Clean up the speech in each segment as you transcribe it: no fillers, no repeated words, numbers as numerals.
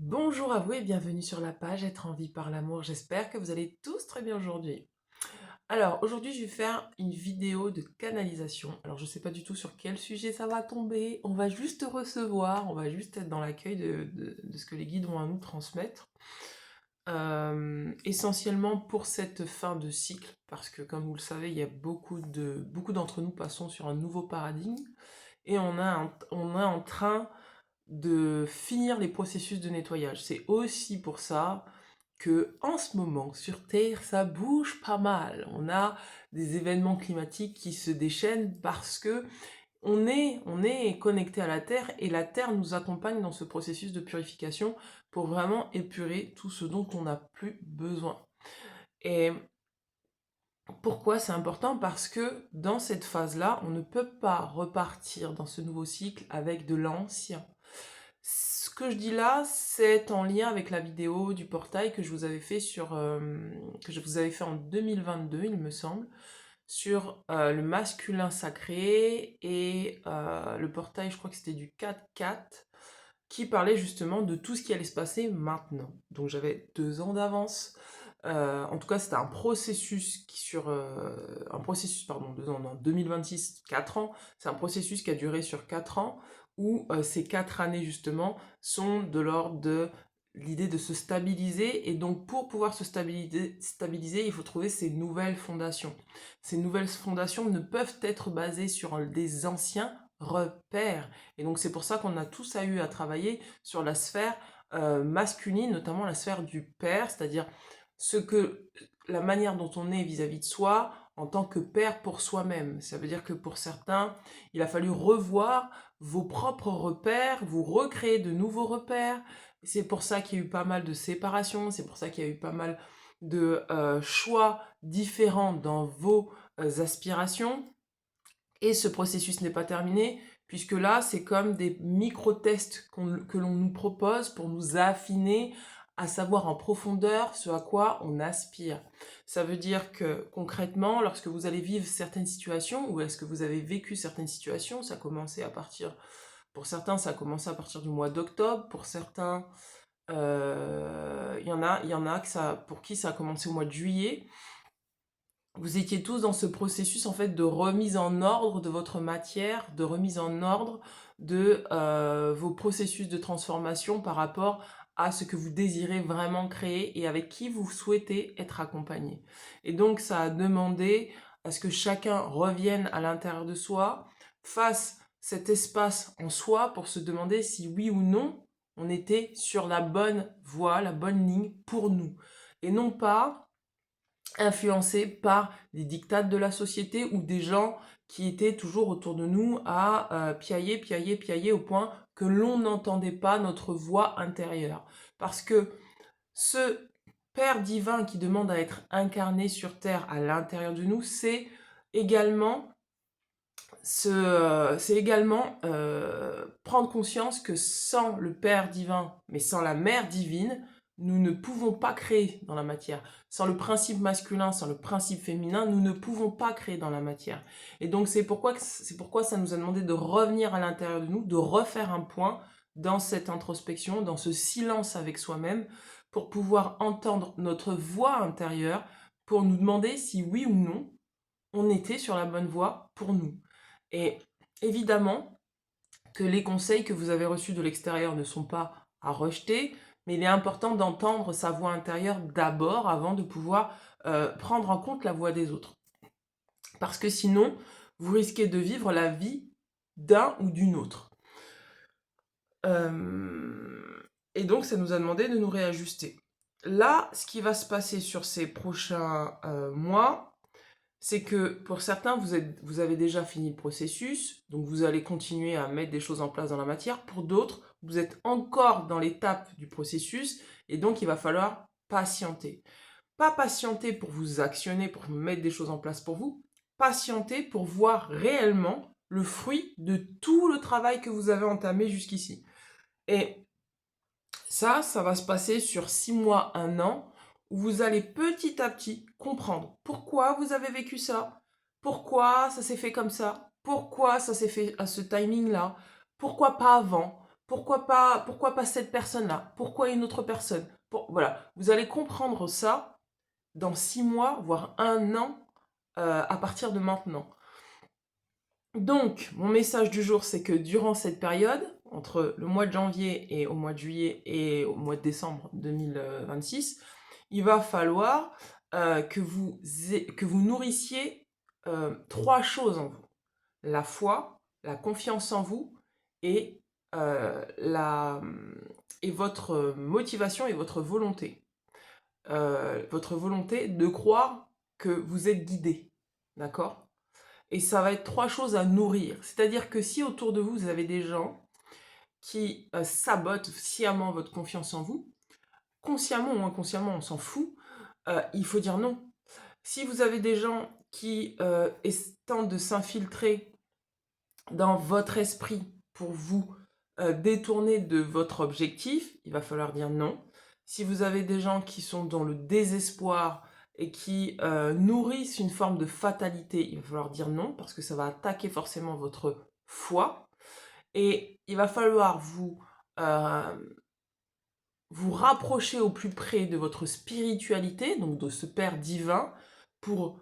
Bonjour à vous et bienvenue sur la page Être en vie par l'amour. J'espère que vous allez tous très bien aujourd'hui. Alors, aujourd'hui, je vais faire une vidéo de canalisation. Alors, je ne sais pas du tout sur quel sujet ça va tomber. On va juste recevoir, on va juste être dans l'accueil de ce que les guides ont à nous transmettre. Essentiellement pour cette fin de cycle, parce que comme vous le savez, il y a beaucoup d'entre nous passons sur un nouveau paradigme et on est en train de finir les processus de nettoyage. C'est aussi pour ça que en ce moment sur Terre, ça bouge pas mal. On a des événements climatiques qui se déchaînent parce que on est connecté à la Terre et la Terre nous accompagne dans ce processus de purification pour vraiment épurer tout ce dont on n'a plus besoin. Et pourquoi c'est important? Parce que dans cette phase-là, on ne peut pas repartir dans ce nouveau cycle avec de l'ancien. Ce que je dis là, c'est en lien avec la vidéo du portail que je vous avais fait que je vous avais fait en 2022, il me semble, sur le masculin sacré et le portail, je crois que c'était du 4-4, qui parlait justement de tout ce qui allait se passer maintenant. Donc j'avais 2 ans d'avance. En tout cas, c'était un processus un processus, pardon, 2 ans, non, 2026, 4 ans. C'est un processus qui a duré sur 4 ans, où ces 4 années, justement, sont de l'ordre de l'idée de se stabiliser. Et donc, pour pouvoir se stabiliser, il faut trouver ces nouvelles fondations. Ces nouvelles fondations ne peuvent être basées sur des anciens repères. Et donc, c'est pour ça qu'on a tous eu à travailler sur la sphère masculine, notamment la sphère du père, c'est-à-dire ce que la manière dont on est vis-à-vis de soi en tant que père pour soi-même. Ça veut dire que pour certains, il a fallu revoir vos propres repères, vous recréer de nouveaux repères. C'est pour ça qu'il y a eu pas mal de séparations, c'est pour ça qu'il y a eu pas mal de choix différents dans vos aspirations. Et ce processus n'est pas terminé, puisque là, c'est comme des micro-tests que l'on nous propose pour nous affiner à savoir en profondeur ce à quoi on aspire. Ça veut dire que concrètement, lorsque vous allez vivre certaines situations, ou est-ce que vous avez vécu certaines situations, ça a commencé à partir, pour certains, ça a commencé à partir du mois d'octobre, pour certains, il y en a pour qui ça a commencé au mois de juillet. Vous étiez tous dans ce processus en fait de remise en ordre de votre matière, de remise en ordre de vos processus de transformation par rapport à ce que vous désirez vraiment créer et avec qui vous souhaitez être accompagné. Et donc ça a demandé à ce que chacun revienne à l'intérieur de soi, fasse cet espace en soi pour se demander si oui ou non on était sur la bonne voie, la bonne ligne pour nous. Et non pas influencés par les dictats de la société ou des gens qui étaient toujours autour de nous à piailler, piailler, piailler au point que l'on n'entendait pas notre voix intérieure. Parce que ce Père divin qui demande à être incarné sur Terre à l'intérieur de nous, également, c'est également prendre conscience que sans le Père divin, mais sans la Mère divine, nous ne pouvons pas créer dans la matière. Sans le principe masculin, sans le principe féminin, nous ne pouvons pas créer dans la matière. Et donc c'est pourquoi ça nous a demandé de revenir à l'intérieur de nous, de refaire un point dans cette introspection, dans ce silence avec soi-même, pour pouvoir entendre notre voix intérieure, pour nous demander si oui ou non on était sur la bonne voie pour nous. Et évidemment que les conseils que vous avez reçus de l'extérieur ne sont pas à rejeter, mais il est important d'entendre sa voix intérieure d'abord avant de pouvoir prendre en compte la voix des autres. Parce que sinon, vous risquez de vivre la vie d'un ou d'une autre. Et donc, ça nous a demandé de nous réajuster. Là, ce qui va se passer sur ces prochains mois, c'est que pour certains, vous avez déjà fini le processus, donc vous allez continuer à mettre des choses en place dans la matière. Pour d'autres, vous êtes encore dans l'étape du processus, et donc il va falloir patienter. Pas patienter pour vous actionner, pour mettre des choses en place pour vous, patienter pour voir réellement le fruit de tout le travail que vous avez entamé jusqu'ici. Et ça va se passer sur 6 mois, 1 an, où vous allez petit à petit comprendre pourquoi vous avez vécu ça, pourquoi ça s'est fait comme ça, pourquoi ça s'est fait à ce timing-là, pourquoi pas avant, pourquoi pas cette personne-là? Pourquoi une autre personne? Voilà, vous allez comprendre ça dans 6 mois, voire 1 an, à partir de maintenant. Donc, mon message du jour, c'est que durant cette période, entre le mois de janvier et au mois de juillet et au mois de décembre 2026, il va falloir que vous nourrissiez 3 choses en vous. La foi, la confiance en vous et, et votre motivation et votre volonté. Votre volonté de croire que vous êtes guidé. D'accord? Et ça va être 3 choses à nourrir. C'est-à-dire que si autour de vous, vous avez des gens qui sabotent sciemment votre confiance en vous, consciemment ou inconsciemment, on s'en fout, il faut dire non. Si vous avez des gens qui tentent de s'infiltrer dans votre esprit pour vous détourner de votre objectif, il va falloir dire non. Si vous avez des gens qui sont dans le désespoir et qui nourrissent une forme de fatalité, il va falloir dire non parce que ça va attaquer forcément votre foi. Et il va falloir vous rapprocher au plus près de votre spiritualité, donc de ce Père divin, pour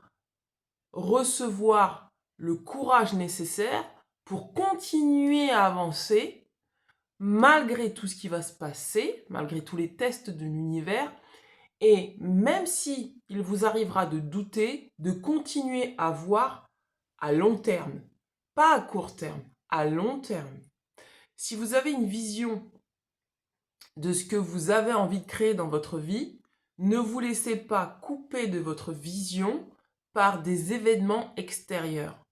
recevoir le courage nécessaire pour continuer à avancer malgré tout ce qui va se passer, malgré tous les tests de l'univers, et même si il vous arrivera de douter, de continuer à voir à long terme, pas à court terme, à long terme. Si vous avez une vision de ce que vous avez envie de créer dans votre vie, ne vous laissez pas couper de votre vision par des événements extérieurs.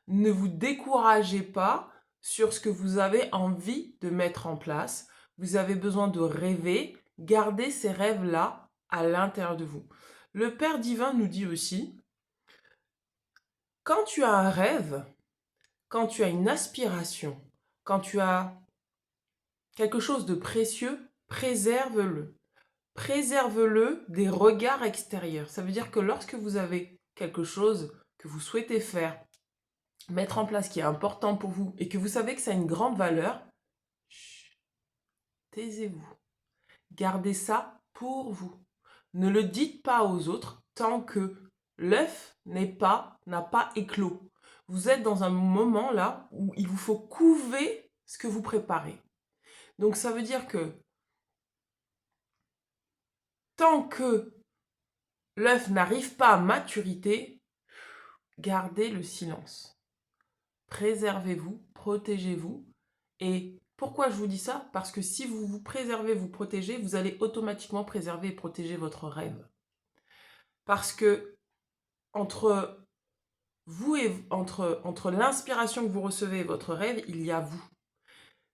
Ne vous découragez pas sur ce que vous avez envie de mettre en place. Vous avez besoin de rêver, gardez ces rêves-là à l'intérieur de vous. Le Père divin nous dit aussi, quand tu as un rêve, quand tu as une aspiration, quand tu as quelque chose de précieux, préserve-le. Préserve-le des regards extérieurs. Ça veut dire que lorsque vous avez quelque chose que vous souhaitez faire, mettre en place qui est important pour vous et que vous savez que ça a une grande valeur, taisez-vous. Gardez ça pour vous. Ne le dites pas aux autres tant que l'œuf n'a pas éclos. Vous êtes dans un moment là où il vous faut couver ce que vous préparez. Donc ça veut dire que tant que l'œuf n'arrive pas à maturité, gardez le silence. Préservez-vous, protégez-vous. Et pourquoi je vous dis ça? Parce que si vous vous préservez, vous protégez, vous allez automatiquement préserver et protéger votre rêve. Parce que entre vous et entre l'inspiration que vous recevez et votre rêve, il y a vous.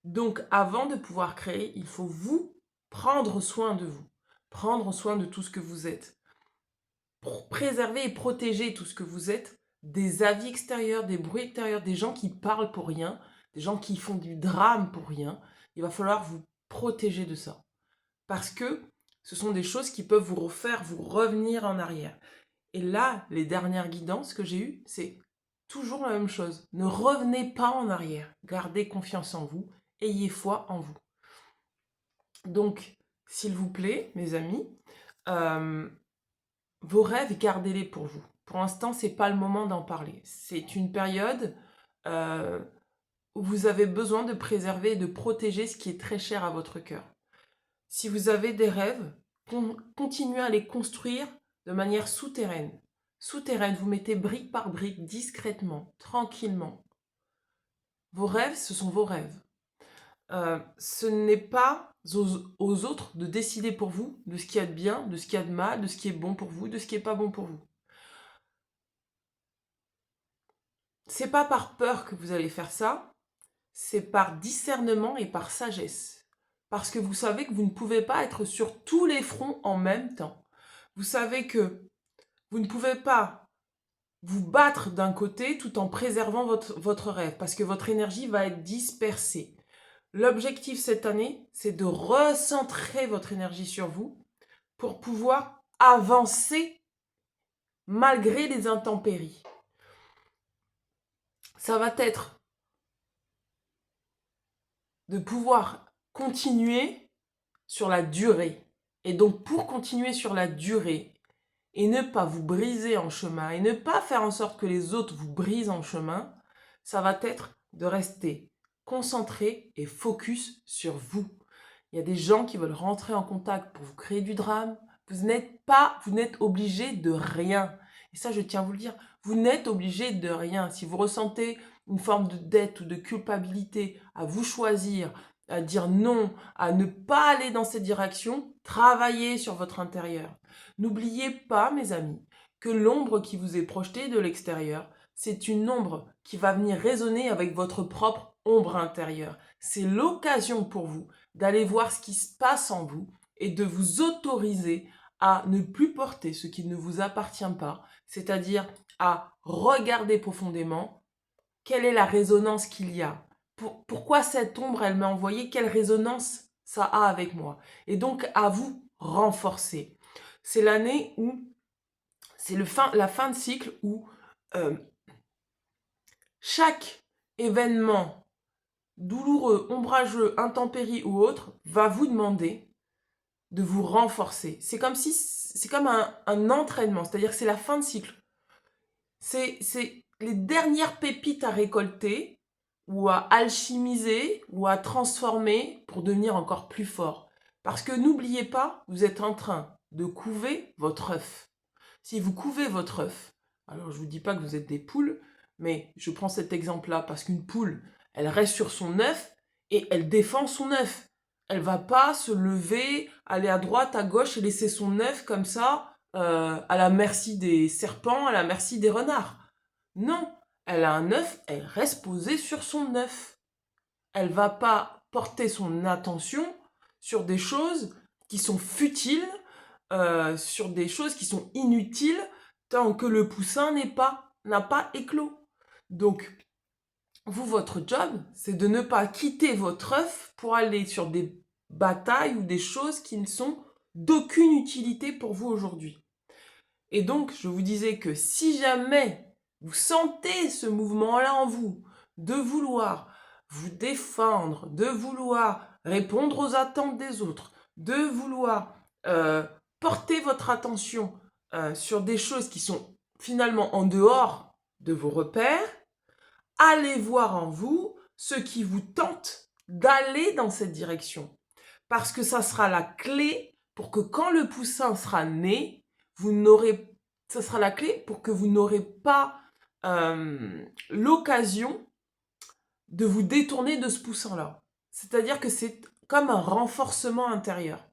Donc avant de pouvoir créer, il faut vous prendre soin de vous, prendre soin de tout ce que vous êtes, pour préserver et protéger tout ce que vous êtes des avis extérieurs, des bruits extérieurs, des gens qui parlent pour rien, des gens qui font du drame pour rien. Il va falloir vous protéger de ça. Parce que ce sont des choses qui peuvent vous refaire vous revenir en arrière. Et là, les dernières guidances que j'ai eues, c'est toujours la même chose. Ne revenez pas en arrière. Gardez confiance en vous. Ayez foi en vous. Donc, s'il vous plaît, mes amis, vos rêves, gardez-les pour vous. Pour l'instant, ce n'est pas le moment d'en parler. C'est une période où vous avez besoin de préserver et de protéger ce qui est très cher à votre cœur. Si vous avez des rêves, continuez à les construire de manière souterraine. Souterraine, vous mettez brique par brique, discrètement, tranquillement. Vos rêves, ce sont vos rêves. Ce n'est pas aux autres de décider pour vous de ce qu'il y a de bien, de ce qu'il y a de mal, de ce qui est bon pour vous, de ce qui n'est pas bon pour vous. C'est pas par peur que vous allez faire ça, c'est par discernement et par sagesse. Parce que vous savez que vous ne pouvez pas être sur tous les fronts en même temps. Vous savez que vous ne pouvez pas vous battre d'un côté tout en préservant votre rêve, parce que votre énergie va être dispersée. L'objectif cette année, c'est de recentrer votre énergie sur vous pour pouvoir avancer malgré les intempéries. Ça va être de pouvoir continuer sur la durée. Et donc, pour continuer sur la durée et ne pas vous briser en chemin et ne pas faire en sorte que les autres vous brisent en chemin, ça va être de rester concentré et focus sur vous. Il y a des gens qui veulent rentrer en contact pour vous créer du drame. Vous n'êtes obligé de rien. Et ça, je tiens à vous le dire, vous n'êtes obligé de rien. Si vous ressentez une forme de dette ou de culpabilité à vous choisir, à dire non, à ne pas aller dans cette direction, travaillez sur votre intérieur. N'oubliez pas, mes amis, que l'ombre qui vous est projetée de l'extérieur, c'est une ombre qui va venir résonner avec votre propre ombre intérieure. C'est l'occasion pour vous d'aller voir ce qui se passe en vous et de vous autoriser à ne plus porter ce qui ne vous appartient pas, c'est-à-dire à regarder profondément quelle est la résonance qu'il y a. Pourquoi cette ombre, elle m'a envoyé, quelle résonance ça a avec moi. Et donc à vous renforcer. C'est l'année où, c'est la fin de cycle où chaque événement douloureux, ombrageux, intempérie ou autre va vous demander de vous renforcer. C'est comme un entraînement, c'est-à-dire que c'est la fin de cycle. C'est les dernières pépites à récolter ou à alchimiser ou à transformer pour devenir encore plus fort. Parce que n'oubliez pas, vous êtes en train de couver votre œuf. Si vous couvez votre œuf, alors je ne vous dis pas que vous êtes des poules, mais je prends cet exemple-là parce qu'une poule, elle reste sur son œuf et elle défend son œuf. Elle va pas se lever, aller à droite, à gauche et laisser son œuf comme ça à la merci des serpents, à la merci des renards. Non, elle a un œuf, elle reste posée sur son œuf. Elle va pas porter son attention sur des choses qui sont futiles, sur des choses qui sont inutiles tant que le poussin n'a pas éclos. Donc, vous, votre job, c'est de ne pas quitter votre œuf pour aller sur des batailles ou des choses qui ne sont d'aucune utilité pour vous aujourd'hui. Et donc, je vous disais que si jamais vous sentez ce mouvement-là en vous, de vouloir vous défendre, de vouloir répondre aux attentes des autres, de vouloir porter votre attention sur des choses qui sont finalement en dehors de vos repères, allez voir en vous ce qui vous tente d'aller dans cette direction. Parce que ça sera la clé pour que quand le poussin sera né, ça sera la clé pour que vous n'aurez pas l'occasion de vous détourner de ce poussin-là. C'est-à-dire que c'est comme un renforcement intérieur.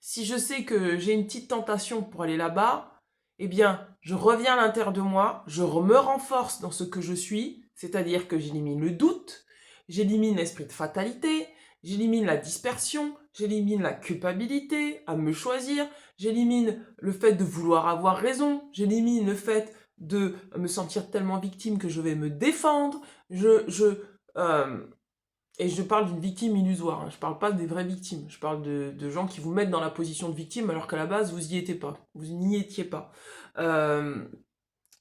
Si je sais que j'ai une petite tentation pour aller là-bas, eh bien, je reviens à l'intérieur de moi, je me renforce dans ce que je suis, c'est-à-dire que j'élimine le doute, j'élimine l'esprit de fatalité, j'élimine la dispersion, j'élimine la culpabilité à me choisir, j'élimine le fait de vouloir avoir raison, j'élimine le fait de me sentir tellement victime que je vais me défendre, et je parle d'une victime illusoire, hein. Je ne parle pas des vraies victimes, je parle de gens qui vous mettent dans la position de victime alors qu'à la base vous n'y étiez pas, vous n'y étiez pas.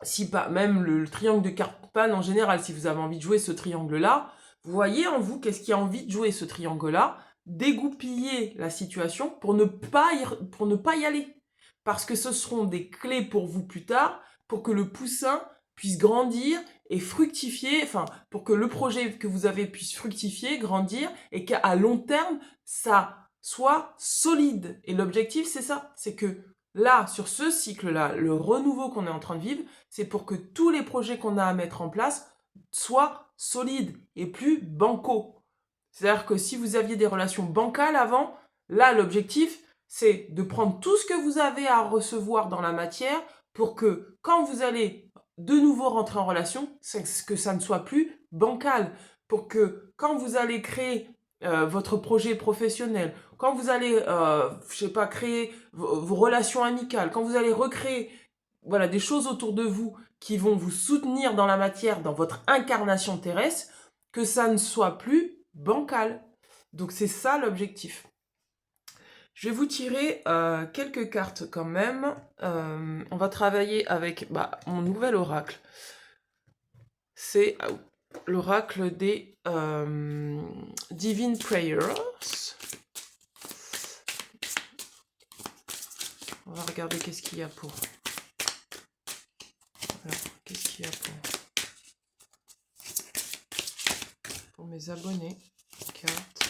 Si pas, même le triangle de Karpman en général, si vous avez envie de jouer ce triangle-là, vous voyez en vous qu'est-ce qui a envie de jouer ce triangle-là, dégoupiller la situation pour ne pas y aller. Parce que ce seront des clés pour vous plus tard, pour que le poussin puisse grandir et fructifier, enfin, pour que le projet que vous avez puisse fructifier, grandir, et qu'à long terme, ça soit solide. Et l'objectif, c'est ça, c'est que là, sur ce cycle-là, le renouveau qu'on est en train de vivre, c'est pour que tous les projets qu'on a à mettre en place soient solides et plus bancaux. C'est-à-dire que si vous aviez des relations bancales avant, là, l'objectif, c'est de prendre tout ce que vous avez à recevoir dans la matière pour que quand vous allez de nouveau rentrer en relation, que ça ne soit plus bancal. Pour que quand vous allez créer votre projet professionnel, quand vous allez, je sais pas, créer vos relations amicales, quand vous allez recréer voilà, des choses autour de vous qui vont vous soutenir dans la matière, dans votre incarnation terrestre, que ça ne soit plus bancal. Donc c'est ça l'objectif. Je vais vous tirer quelques cartes quand même. On va travailler avec mon nouvel oracle. C'est l'oracle des Divine Prayers. On va regarder qu'est-ce qu'il y a pour... Alors, qu'est-ce qu'il y a pour mes abonnés. Carte.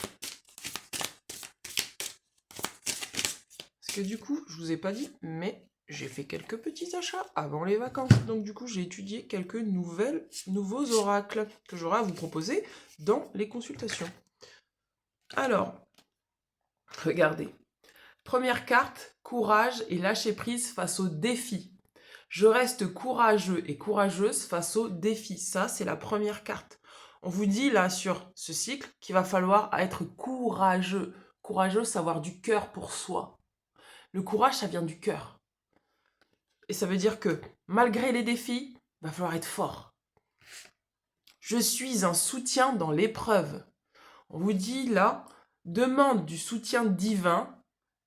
Parce que du coup, je vous ai pas dit, mais j'ai fait quelques petits achats avant les vacances. Donc du coup, j'ai étudié quelques nouveaux oracles que j'aurai à vous proposer dans les consultations. Alors, regardez. Première carte, courage et lâcher prise face aux défis. Je reste courageux et courageuse face aux défis. Ça, c'est la première carte. On vous dit là sur ce cycle qu'il va falloir être courageux. Courageux, savoir du cœur pour soi. Le courage, ça vient du cœur. Et ça veut dire que malgré les défis, il va falloir être fort. Je suis un soutien dans l'épreuve. On vous dit là, demande du soutien divin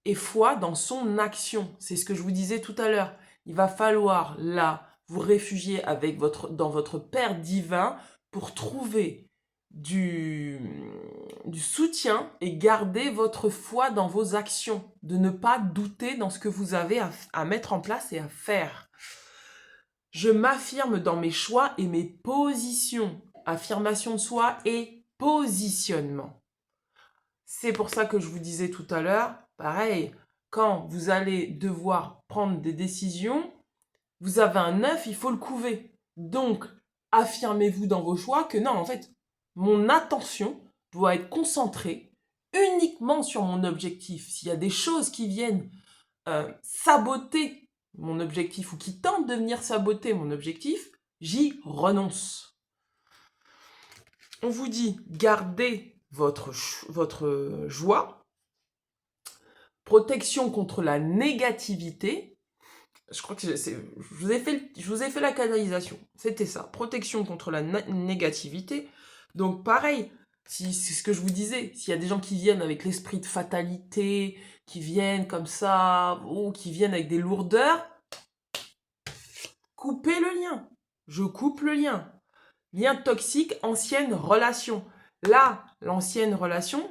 et foi dans son action. C'est ce que je vous disais tout à l'heure. Il va falloir là vous réfugier dans votre Père divin pour trouver du soutien et garder votre foi dans vos actions. De ne pas douter dans ce que vous avez à mettre en place et à faire. Je m'affirme dans mes choix et mes positions. Affirmation de soi et positionnement. C'est pour ça que je vous disais tout à l'heure, pareil, quand vous allez devoir prendre des décisions, vous avez un œuf, il faut le couver. Donc, affirmez-vous dans vos choix que non, en fait, mon attention doit être concentrée uniquement sur mon objectif. S'il y a des choses qui viennent saboter mon objectif ou qui tentent de venir saboter mon objectif, j'y renonce. On vous dit, gardez votre joie, protection contre la négativité. Je crois que je vous ai fait la canalisation. C'était ça, protection contre la négativité. Donc pareil, c'est ce que je vous disais, s'il y a des gens qui viennent avec l'esprit de fatalité, qui viennent comme ça, ou qui viennent avec des lourdeurs, coupez le lien. Je coupe le lien. Lien toxique, ancienne relation. Là, les anciennes relations,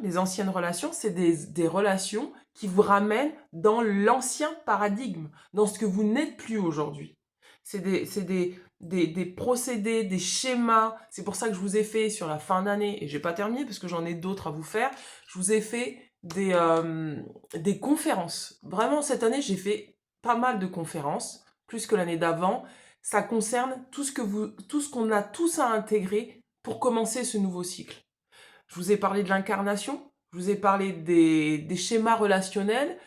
c'est des relations qui vous ramènent dans l'ancien paradigme, dans ce que vous n'êtes plus aujourd'hui. C'est des procédés, des schémas. C'est pour ça que je vous ai fait sur la fin d'année, et je n'ai pas terminé parce que j'en ai d'autres à vous faire, je vous ai fait des conférences. Vraiment, cette année, j'ai fait pas mal de conférences, plus que l'année d'avant. Ça concerne tout ce qu'on a tous à intégrer pour commencer ce nouveau cycle. Je vous ai parlé de l'incarnation, je vous ai parlé des schémas relationnels,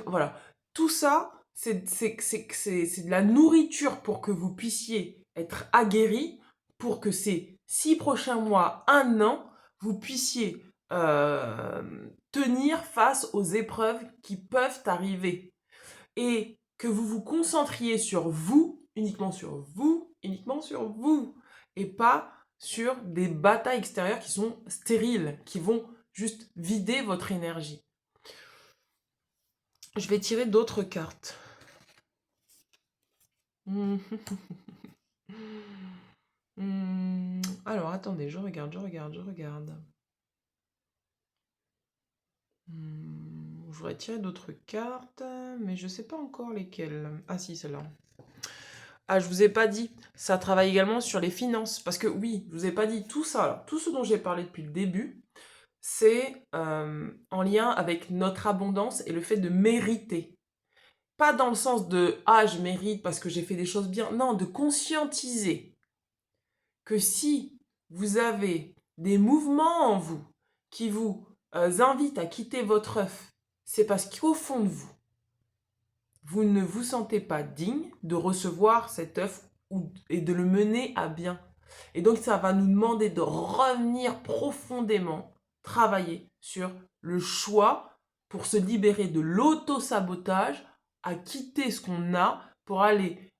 voilà. Tout ça, c'est de la nourriture pour que vous puissiez être aguerris, pour que ces 6 prochains mois, 1 an, vous puissiez tenir face aux épreuves qui peuvent arriver. Et que vous vous concentriez sur vous, uniquement sur vous, et pas sur des batailles extérieures qui sont stériles, qui vont juste vider votre énergie. Je vais tirer d'autres cartes. Alors, attendez, je regarde. Je voudrais tirer d'autres cartes, mais je ne sais pas encore lesquelles. Ah si, celle-là. Ah, je vous ai pas dit, ça travaille également sur les finances. Parce que oui, je vous ai pas dit tout ça. Alors, tout ce dont j'ai parlé depuis le début, c'est en lien avec notre abondance et le fait de mériter. Pas dans le sens de « ah, je mérite parce que j'ai fait des choses bien ». Non, de conscientiser que si vous avez des mouvements en vous qui vous invitent à quitter votre œuf, c'est parce qu'au fond de vous, vous ne vous sentez pas digne de recevoir cet œuf et de le mener à bien. Et donc, ça va nous demander de revenir profondément, travailler sur le choix pour se libérer de l'auto-sabotage, à quitter ce qu'on a pour aller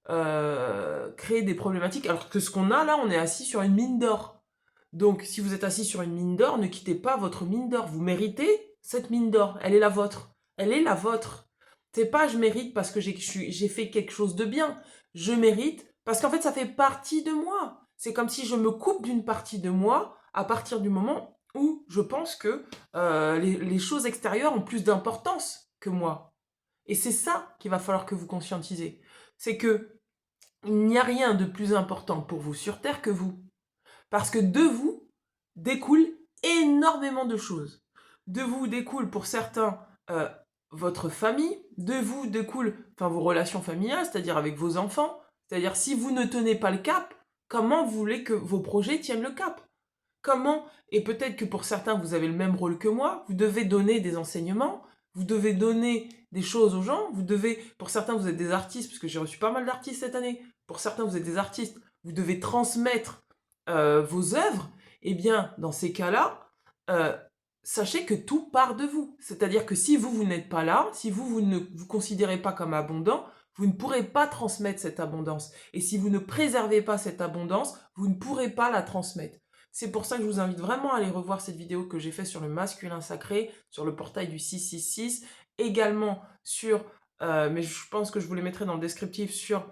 créer des problématiques. Alors que ce qu'on a là, on est assis sur une mine d'or. Donc, si vous êtes assis sur une mine d'or, ne quittez pas votre mine d'or. Vous méritez cette mine d'or. Elle est la vôtre. Elle est la vôtre. C'est pas je mérite parce que j'ai fait quelque chose de bien. Je mérite parce qu'en fait, ça fait partie de moi. C'est comme si je me coupe d'une partie de moi à partir du moment où je pense que les choses extérieures ont plus d'importance que moi. Et c'est ça qu'il va falloir que vous conscientisez. C'est que il n'y a rien de plus important pour vous sur Terre que vous. Parce que de vous découle énormément de choses. De vous découle pour certains votre famille, de vous découle vos relations familiales, c'est-à-dire avec vos enfants. C'est-à-dire si vous ne tenez pas le cap, comment vous voulez que vos projets tiennent le cap? Comment, et peut-être que pour certains vous avez le même rôle que moi, vous devez donner des enseignements, vous devez donner des choses aux gens, vous devez, pour certains vous êtes des artistes, parce que j'ai reçu pas mal d'artistes cette année, pour certains vous êtes des artistes, vous devez transmettre vos œuvres, et bien dans ces cas-là, sachez que tout part de vous. C'est-à-dire que si vous n'êtes pas là, si vous ne vous considérez pas comme abondant, vous ne pourrez pas transmettre cette abondance. Et si vous ne préservez pas cette abondance, vous ne pourrez pas la transmettre. C'est pour ça que je vous invite vraiment à aller revoir cette vidéo que j'ai faite sur le masculin sacré, sur le portail du 666, également sur, mais je pense que je vous les mettrai dans le descriptif, sur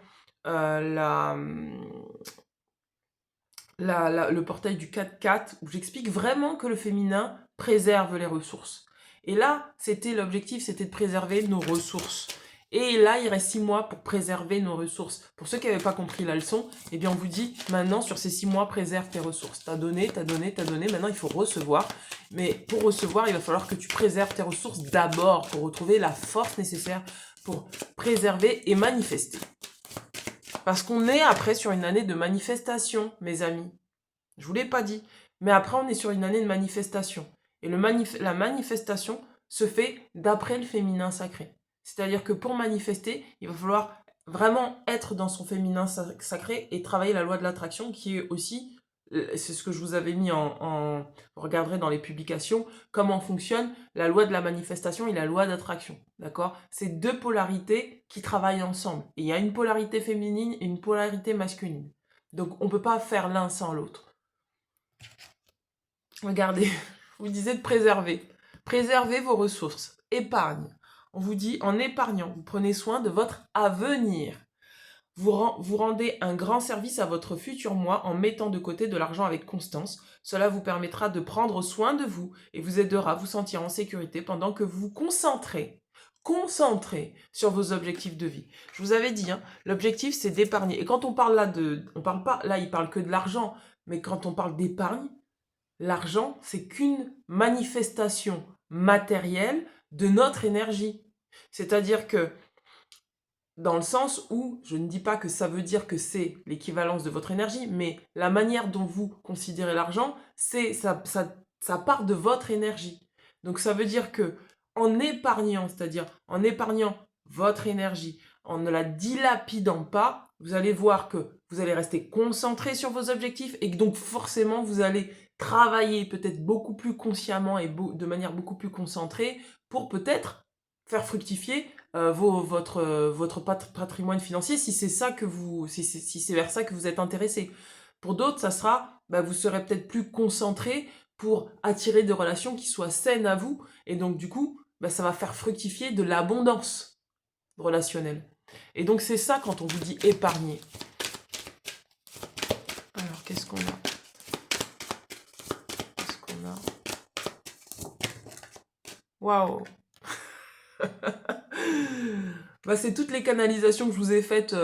le portail du 4-4, où j'explique vraiment que le féminin préserve les ressources. Et là, l'objectif, c'était de préserver nos ressources. Et là, il reste 6 mois pour préserver nos ressources. Pour ceux qui n'avaient pas compris la leçon, eh bien, on vous dit, maintenant, sur ces 6 mois, préserve tes ressources. T'as donné, t'as donné, t'as donné, maintenant, il faut recevoir. Mais pour recevoir, il va falloir que tu préserves tes ressources d'abord pour retrouver la force nécessaire pour préserver et manifester. Parce qu'on est après sur une année de manifestation, mes amis. Je ne vous l'ai pas dit. Mais après, on est sur une année de manifestation. Et la manifestation se fait d'après le féminin sacré. C'est-à-dire que pour manifester, il va falloir vraiment être dans son féminin sacré et travailler la loi de l'attraction qui est aussi, c'est ce que je vous avais mis vous regarderez dans les publications, comment fonctionne la loi de la manifestation et la loi d'attraction. D'accord? C'est deux polarités qui travaillent ensemble. Et il y a une polarité féminine et une polarité masculine. Donc on ne peut pas faire l'un sans l'autre. Regardez, je vous disais de préserver. Préservez vos ressources. Épargne. On vous dit, en épargnant, vous prenez soin de votre avenir. Vous rendez un grand service à votre futur moi en mettant de côté de l'argent avec constance. Cela vous permettra de prendre soin de vous et vous aidera à vous sentir en sécurité pendant que vous vous concentrez sur vos objectifs de vie. Je vous avais dit, l'objectif c'est d'épargner. Et quand on parle là il parle que de l'argent, mais quand on parle d'épargne, l'argent, c'est qu'une manifestation matérielle de notre énergie. C'est-à-dire que, dans le sens où, je ne dis pas que ça veut dire que c'est l'équivalence de votre énergie, mais la manière dont vous considérez l'argent, ça part de votre énergie. Donc ça veut dire que en épargnant, c'est-à-dire en épargnant votre énergie, en ne la dilapidant pas, vous allez voir que vous allez rester concentré sur vos objectifs et que donc forcément vous allez travailler peut-être beaucoup plus consciemment et de manière beaucoup plus concentrée pour peut-être faire fructifier votre patrimoine financier si c'est ça si c'est vers ça que vous êtes intéressé. Pour d'autres, ça sera, vous serez peut-être plus concentré pour attirer des relations qui soient saines à vous et donc du coup, ça va faire fructifier de l'abondance relationnelle. Et donc c'est ça quand on vous dit épargner. Alors qu'est-ce qu'on a? Waouh. C'est toutes les canalisations que je vous ai faites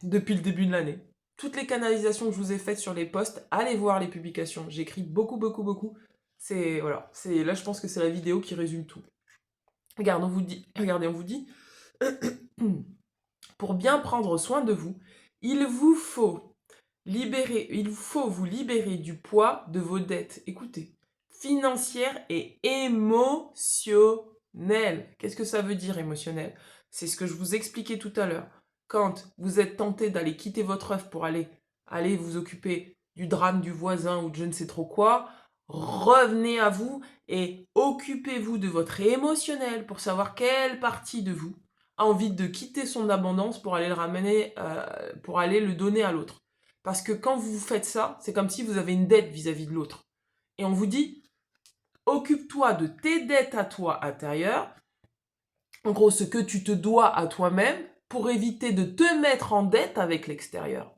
depuis le début de l'année. Toutes les canalisations que je vous ai faites sur les posts, allez voir les publications. J'écris beaucoup. Là, je pense que c'est la vidéo qui résume tout. Regardez, on vous dit, pour bien prendre soin de vous, il vous faut vous libérer du poids de vos dettes. Écoutez, financières et émotionnelles. Qu'est-ce que ça veut dire émotionnel? C'est ce que je vous expliquais tout à l'heure. Quand vous êtes tenté d'aller quitter votre œuvre pour aller vous occuper du drame du voisin ou de je ne sais trop quoi, revenez à vous et occupez-vous de votre émotionnel pour savoir quelle partie de vous a envie de quitter son abondance pour aller le ramener, pour aller le donner à l'autre. Parce que quand vous faites ça, c'est comme si vous avez une dette vis-à-vis de l'autre. Et on vous dit, occupe-toi de tes dettes à toi intérieures, en gros ce que tu te dois à toi-même, pour éviter de te mettre en dette avec l'extérieur.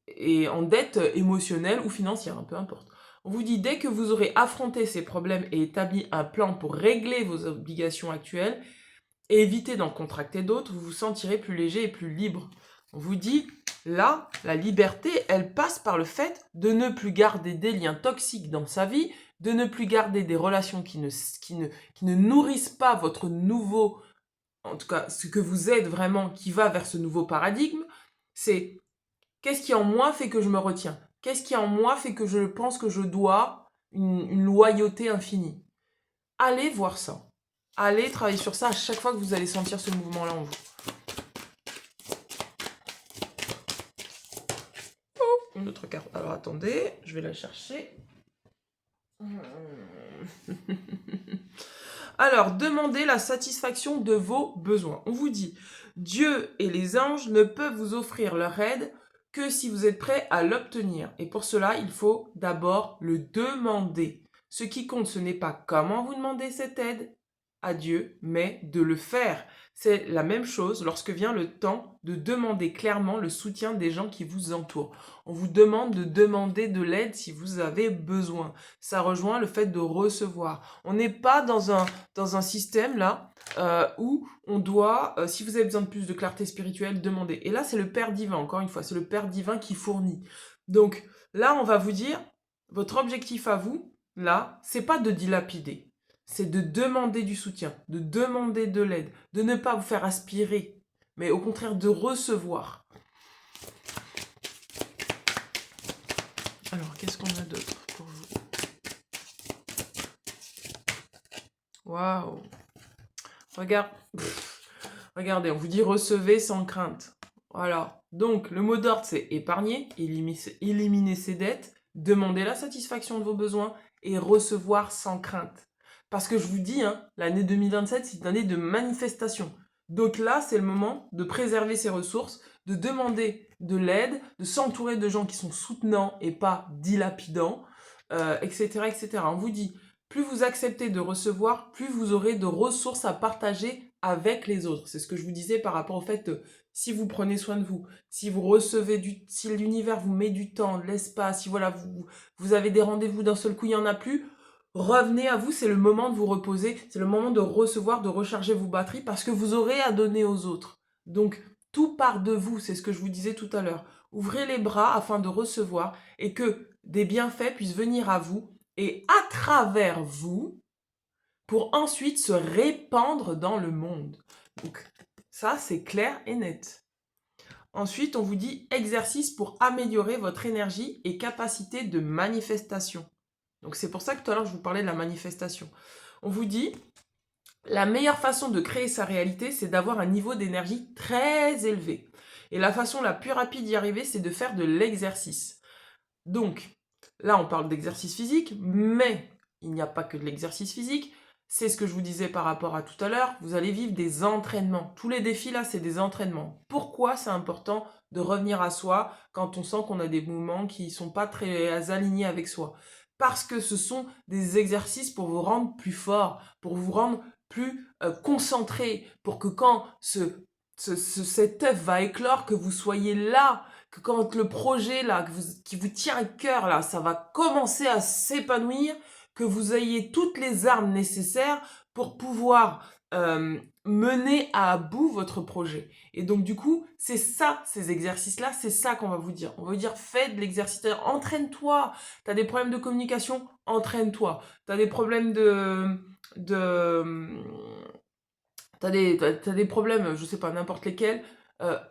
et en dette émotionnelle ou financière, peu importe. On vous dit, dès que vous aurez affronté ces problèmes et établi un plan pour régler vos obligations actuelles et éviter d'en contracter d'autres, vous vous sentirez plus léger et plus libre. On vous dit, là, la liberté, elle passe par le fait de ne plus garder des liens toxiques dans sa vie, de ne plus garder des relations qui ne nourrissent pas votre nouveau, en tout cas ce que vous êtes vraiment, qui va vers ce nouveau paradigme. C'est qu'est-ce qui en moi fait que je me retiens? Qu'est-ce qui en moi fait que je pense que je dois une loyauté infinie? Allez voir ça. Allez travailler sur ça à chaque fois que vous allez sentir ce mouvement-là en vous. Oh, une autre carte. Alors attendez, je vais la chercher. Alors, demandez la satisfaction de vos besoins. On vous dit, Dieu et les anges ne peuvent vous offrir leur aide que si vous êtes prêt à l'obtenir. Et pour cela, il faut d'abord le demander. Ce qui compte, ce n'est pas comment vous demandez cette aide à Dieu, mais de le faire. C'est la même chose lorsque vient le temps de demander clairement le soutien des gens qui vous entourent. On vous demande de demander de l'aide si vous avez besoin. Ça rejoint le fait de recevoir. On n'est pas dans un système là où on doit, si vous avez besoin de plus de clarté spirituelle, demander. Et là, c'est le Père divin, encore une fois, c'est le Père divin qui fournit. Donc là, on va vous dire, votre objectif à vous, là, c'est pas de dilapider. C'est de demander du soutien, de demander de l'aide, de ne pas vous faire aspirer, mais au contraire de recevoir. Alors, qu'est-ce qu'on a d'autre pour vous? Waouh! Regardez, on vous dit recevez sans crainte. Voilà. Donc, le mot d'ordre, c'est épargner, éliminer ses dettes, demander la satisfaction de vos besoins et recevoir sans crainte. Parce que je vous dis, l'année 2027, c'est une année de manifestation. Donc là, c'est le moment de préserver ses ressources, de demander de l'aide, de s'entourer de gens qui sont soutenants et pas dilapidants, etc., etc. On vous dit, plus vous acceptez de recevoir, plus vous aurez de ressources à partager avec les autres. C'est ce que je vous disais par rapport au fait que si vous prenez soin de vous, si vous recevez si l'univers vous met du temps, de l'espace, si voilà, vous avez des rendez-vous d'un seul coup, il n'y en a plus, revenez à vous, c'est le moment de vous reposer, c'est le moment de recevoir, de recharger vos batteries parce que vous aurez à donner aux autres. Donc, tout part de vous, c'est ce que je vous disais tout à l'heure. Ouvrez les bras afin de recevoir et que des bienfaits puissent venir à vous et à travers vous pour ensuite se répandre dans le monde. Donc, ça, c'est clair et net. Ensuite, on vous dit exercice pour améliorer votre énergie et capacité de manifestation. Donc, c'est pour ça que tout à l'heure, je vous parlais de la manifestation. On vous dit, la meilleure façon de créer sa réalité, c'est d'avoir un niveau d'énergie très élevé. Et la façon la plus rapide d'y arriver, c'est de faire de l'exercice. Donc, là, on parle d'exercice physique, mais il n'y a pas que de l'exercice physique. C'est ce que je vous disais par rapport à tout à l'heure. Vous allez vivre des entraînements. Tous les défis, là, c'est des entraînements. Pourquoi c'est important de revenir à soi quand on sent qu'on a des mouvements qui ne sont pas très alignés avec soi? Parce que ce sont des exercices pour vous rendre plus fort, pour vous rendre plus concentré, pour que quand cet œuf va éclore, que vous soyez là, que quand le projet là, qui vous tient à cœur là, ça va commencer à s'épanouir, que vous ayez toutes les armes nécessaires pour pouvoir mener à bout votre projet. Et donc du coup, c'est ça, ces exercices-là, c'est ça qu'on va vous dire. On va vous dire, fais de l'exercice, entraîne-toi. Tu as des problèmes de communication, entraîne-toi. Tu as des problèmes t'as des problèmes, je sais pas, n'importe lesquels,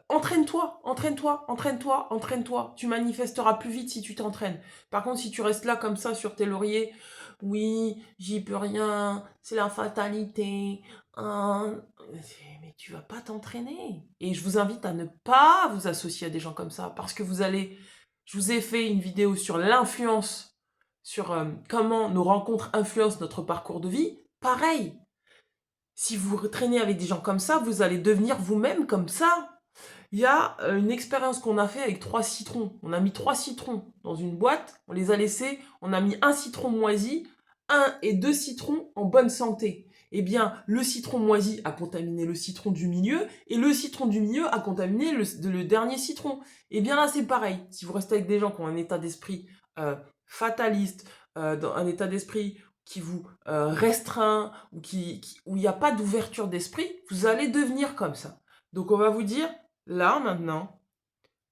entraîne-toi, entraîne-toi, entraîne-toi, entraîne-toi. Tu manifesteras plus vite si tu t'entraînes. Par contre, si tu restes là comme ça sur tes lauriers, oui, j'y peux rien, c'est la fatalité, hein, mais tu vas pas t'entraîner. Et je vous invite à ne pas vous associer à des gens comme ça, parce que je vous ai fait une vidéo sur l'influence, sur comment nos rencontres influencent notre parcours de vie. Pareil, si vous traînez avec des gens comme ça, vous allez devenir vous-même comme ça. Il y a une expérience qu'on a fait avec 3 citrons. On a mis 3 citrons dans une boîte, on les a laissés, on a mis un citron moisi, 1 et 2 citrons en bonne santé. eh bien, le citron moisi a contaminé le citron du milieu, et le citron du milieu a contaminé le dernier citron. Eh bien là, c'est pareil. Si vous restez avec des gens qui ont un état d'esprit fataliste, dans un état d'esprit qui vous restreint, ou où il n'y a pas d'ouverture d'esprit, vous allez devenir comme ça. Donc on va vous dire, là, maintenant,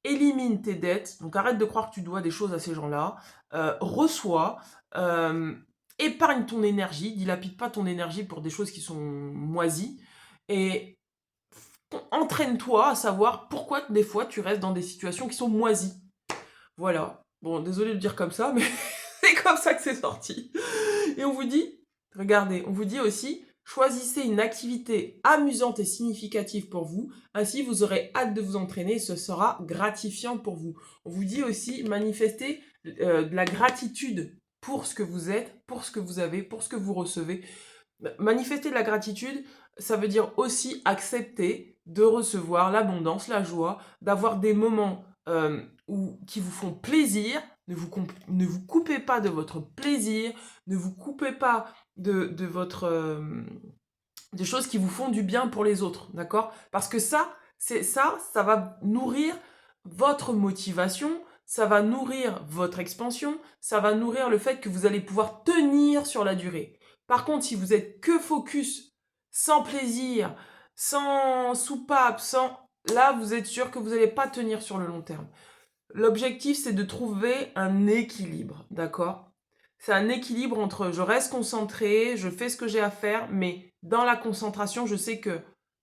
élimine tes dettes, donc arrête de croire que tu dois des choses à ces gens-là, reçois, épargne ton énergie, dilapide pas ton énergie pour des choses qui sont moisies, et entraîne-toi à savoir pourquoi des fois tu restes dans des situations qui sont moisies. Voilà. Bon, désolé de le dire comme ça, mais c'est comme ça que c'est sorti. Et on vous dit, regardez, on vous dit aussi, choisissez une activité amusante et significative pour vous, ainsi vous aurez hâte de vous entraîner et ce sera gratifiant pour vous. On vous dit aussi, manifestez de la gratitude pour ce que vous êtes, pour ce que vous avez, pour ce que vous recevez. Manifester de la gratitude, ça veut dire aussi accepter de recevoir l'abondance, la joie, d'avoir des moments qui vous font plaisir. Ne vous coupez pas de votre plaisir, ne vous coupez pas de des choses qui vous font du bien pour les autres, d'accord? Parce que ça va nourrir votre motivation, ça va nourrir votre expansion, ça va nourrir le fait que vous allez pouvoir tenir sur la durée. Par contre, si vous êtes que focus, sans plaisir, sans soupape, là, vous êtes sûr que vous n'allez pas tenir sur le long terme. L'objectif, c'est de trouver un équilibre, d'accord? C'est un équilibre entre je reste concentré, je fais ce que j'ai à faire, mais dans la concentration, je sais que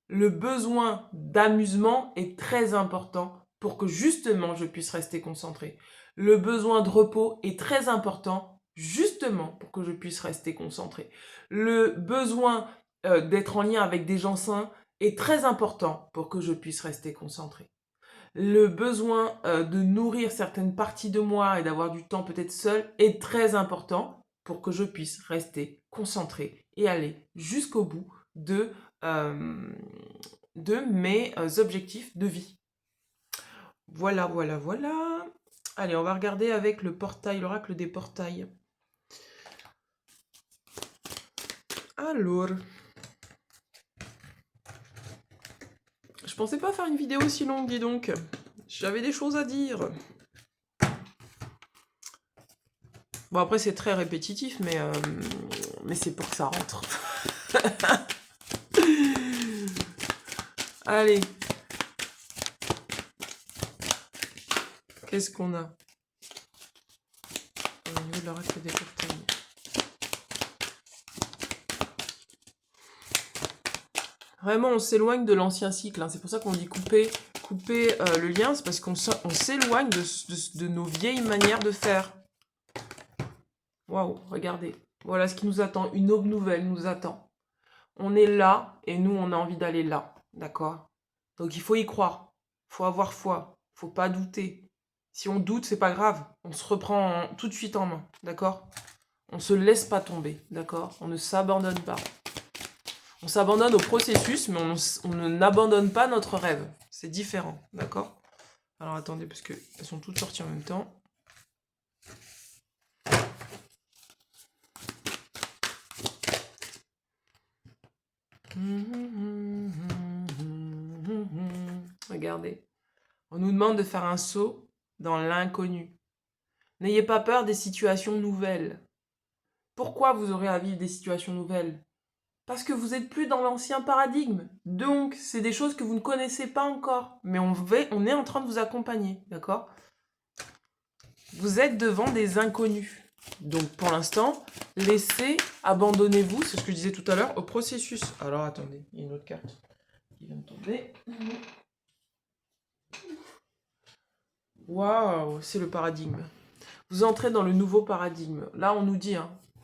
le besoin d'amusement est très important pour que justement je puisse rester concentré. Le besoin de repos est très important justement pour que je puisse rester concentré. Le besoin d'être en lien avec des gens sains est très important pour que je puisse rester concentré. Le besoin de nourrir certaines parties de moi et d'avoir du temps peut-être seul est très important pour que je puisse rester concentré et aller jusqu'au bout de mes objectifs de vie. Voilà, voilà, voilà. Allez, on va regarder avec le portail, l'oracle des portails. Alors, je pensais pas faire une vidéo aussi longue, dis donc. J'avais des choses à dire. Bon, après, c'est très répétitif, mais c'est pour que ça rentre. Allez. Qu'est-ce qu'on a au niveau de l'oracle des portails? Vraiment, on s'éloigne de l'ancien cycle. Hein. C'est pour ça qu'on dit couper le lien. C'est parce qu'on s'éloigne de nos vieilles manières de faire. Waouh, regardez. Voilà ce qui nous attend. Une aube nouvelle nous attend. On est là et nous, on a envie d'aller là. D'accord? Donc, il faut y croire. Il faut avoir foi. Il ne faut pas douter. Si on doute, c'est pas grave. On se reprend tout de suite en main. D'accord? On ne se laisse pas tomber. D'accord? On ne s'abandonne pas. On s'abandonne au processus, mais on n'abandonne pas notre rêve. C'est différent, d'accord? Alors attendez, parce qu'elles sont toutes sorties en même temps. Regardez. On nous demande de faire un saut dans l'inconnu. N'ayez pas peur des situations nouvelles. Pourquoi vous aurez à vivre des situations nouvelles? Parce que vous n'êtes plus dans l'ancien paradigme. Donc, c'est des choses que vous ne connaissez pas encore. Mais on est en train de vous accompagner, d'accord? Vous êtes devant des inconnus. Donc, pour l'instant, abandonnez-vous, c'est ce que je disais tout à l'heure, au processus. Alors, attendez, il y a une autre carte qui vient de tomber. Waouh, c'est le paradigme. Vous entrez dans le nouveau paradigme. Là, on nous dit,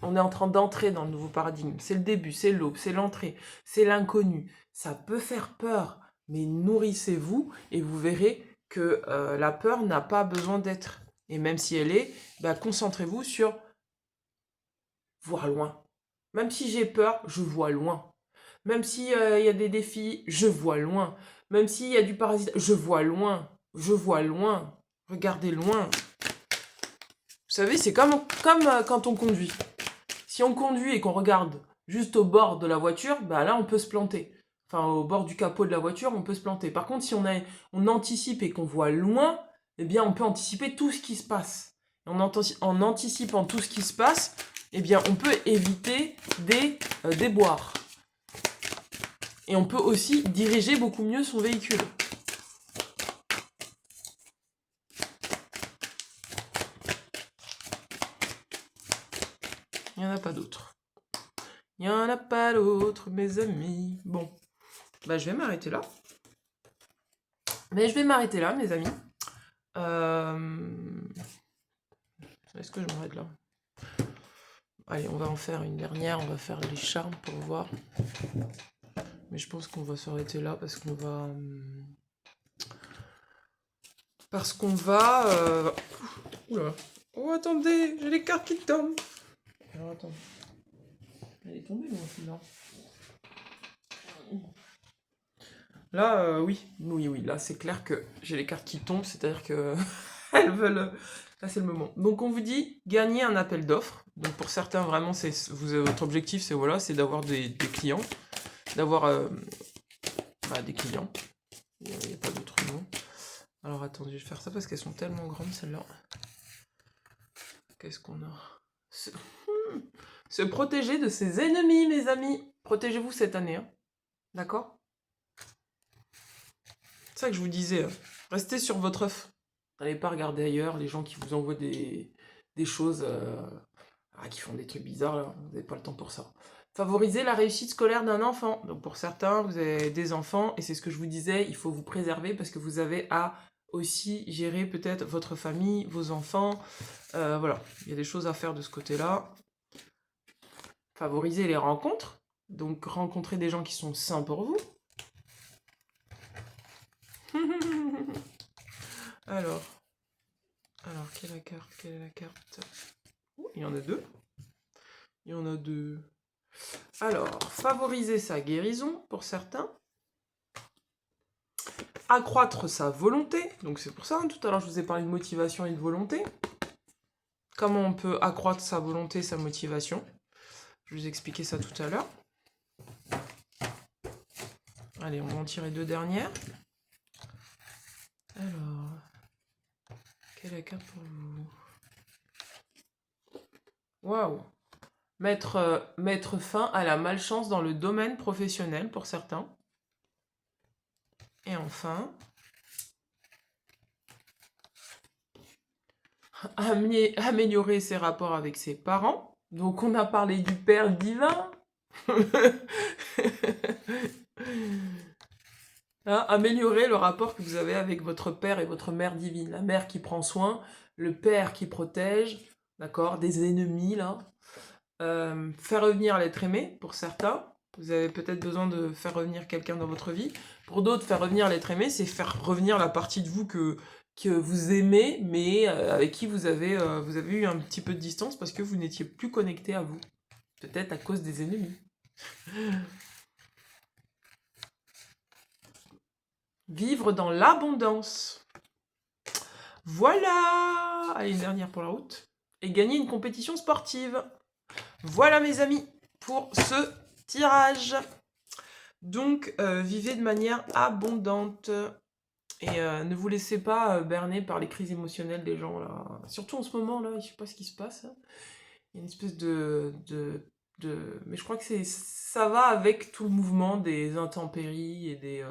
on est en train d'entrer dans le nouveau paradigme. C'est le début, c'est l'aube, c'est l'entrée, c'est l'inconnu. Ça peut faire peur, mais nourrissez-vous et vous verrez que la peur n'a pas besoin d'être. Et même si elle est, concentrez-vous sur voir loin. Même si j'ai peur, je vois loin. Même s'il y a des défis, je vois loin. Même s'il y a du parasite, je vois loin. Je vois loin. Regardez loin. Vous savez, c'est comme quand on conduit. Si on conduit et qu'on regarde juste au bord de la voiture, bah là, on peut se planter. Enfin, au bord du capot de la voiture, on peut se planter. Par contre, si on anticipe et qu'on voit loin, eh bien, on peut anticiper tout ce qui se passe. En anticipant tout ce qui se passe, eh bien, on peut éviter des déboires. Et on peut aussi diriger beaucoup mieux son véhicule. Il n'y en a pas d'autres. Il n'y en a pas d'autres, mes amis. Bon, bah, je vais m'arrêter là. Mais je vais m'arrêter là, mes amis. Est-ce que je m'arrête là? Allez, on va en faire une dernière. On va faire les charmes pour voir. Mais je pense qu'on va s'arrêter là parce qu'on va... Oula. Oh, attendez, j'ai les cartes qui tombent. Alors, attends. Elle est tombée, moi, là, oui. Oui. Là, c'est clair que j'ai les cartes qui tombent. C'est-à-dire que... elles veulent... Là, c'est le moment. Donc, on vous dit, gagner un appel d'offres. Donc, pour certains, vraiment, votre objectif, c'est voilà, c'est d'avoir des clients. D'avoir des clients. Il n'y a pas d'autre mot. Alors, attendez, je vais faire ça parce qu'elles sont tellement grandes, celles-là. Qu'est-ce qu'on a? Se protéger de ses ennemis, mes amis. Protégez-vous cette année, hein. D'accord? C'est ça que je vous disais. Restez sur votre œuf. N'allez pas regarder ailleurs les gens qui vous envoient des choses, qui font des trucs bizarres, là. Vous n'avez pas le temps pour ça. Favoriser la réussite scolaire d'un enfant. Donc pour certains, vous avez des enfants, et c'est ce que je vous disais, il faut vous préserver parce que vous avez à aussi gérer peut-être votre famille, vos enfants. Voilà, il y a des choses à faire de ce côté-là. Favoriser les rencontres. Donc rencontrer des gens qui sont sains pour vous. Alors, quelle est la carte? Il y en a deux. Il y en a deux. Alors, favoriser sa guérison pour certains. Accroître sa volonté. Donc c'est pour ça, hein, tout à l'heure je vous ai parlé de motivation et de volonté. Comment on peut accroître sa volonté, sa motivation? Je vais vous expliquer ça tout à l'heure. Allez, on va en tirer deux dernières. Alors, quelle est la carte pour vous? Waouh! Mettre fin à la malchance dans le domaine professionnel pour certains. Et enfin, améliorer ses rapports avec ses parents. Donc on a parlé du Père divin. Hein, améliorer le rapport que vous avez avec votre père et votre mère divine. La mère qui prend soin, le père qui protège, d'accord, des ennemis là. Faire revenir l'être aimé pour certains. Vous avez peut-être besoin de faire revenir quelqu'un dans votre vie. Pour d'autres, faire revenir l'être aimé, c'est faire revenir la partie de vous que vous aimez, mais avec qui vous avez eu un petit peu de distance parce que vous n'étiez plus connecté à vous. Peut-être à cause des ennemis. Vivre dans l'abondance. Voilà. Allez, une dernière pour la route. Et gagner une compétition sportive. Voilà mes amis pour ce tirage. Donc, vivez de manière abondante. Et ne vous laissez pas berner par les crises émotionnelles des gens, là. Surtout en ce moment, là, je sais pas ce qui se passe. Il y a une espèce Mais je crois que ça va avec tout le mouvement des intempéries et des...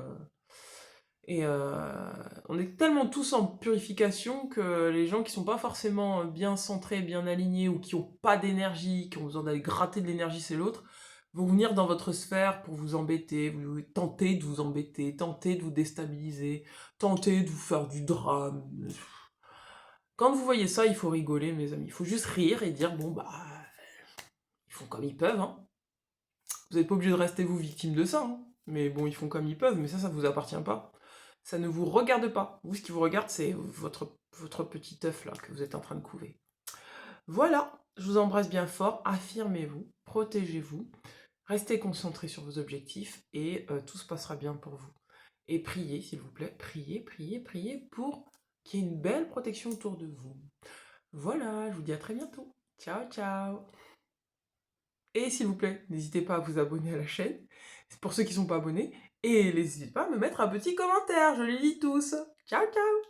on est tellement tous en purification que les gens qui sont pas forcément bien centrés, bien alignés, ou qui ont pas d'énergie, qui ont besoin d'aller gratter de l'énergie, c'est l'autre, vont venir dans votre sphère pour vous embêter, tenter de vous embêter, tenter de vous déstabiliser, tenter de vous faire du drame. Quand vous voyez ça, il faut rigoler, mes amis. Il faut juste rire et dire, bon, bah, ils font comme ils peuvent, hein. Vous n'êtes pas obligé de rester vous victime de ça, hein. Mais bon, ils font comme ils peuvent, mais ça vous appartient pas. Ça ne vous regarde pas. Vous, ce qui vous regarde, c'est votre petit œuf là que vous êtes en train de couver. Voilà, je vous embrasse bien fort. Affirmez-vous, protégez-vous, restez concentrés sur vos objectifs et tout se passera bien pour vous. Et priez, s'il vous plaît, priez pour qu'il y ait une belle protection autour de vous. Voilà, je vous dis à très bientôt. Ciao, ciao. Et s'il vous plaît, n'hésitez pas à vous abonner à la chaîne, pour ceux qui ne sont pas abonnés, et n'hésitez pas à me mettre un petit commentaire, je les lis tous. Ciao ciao!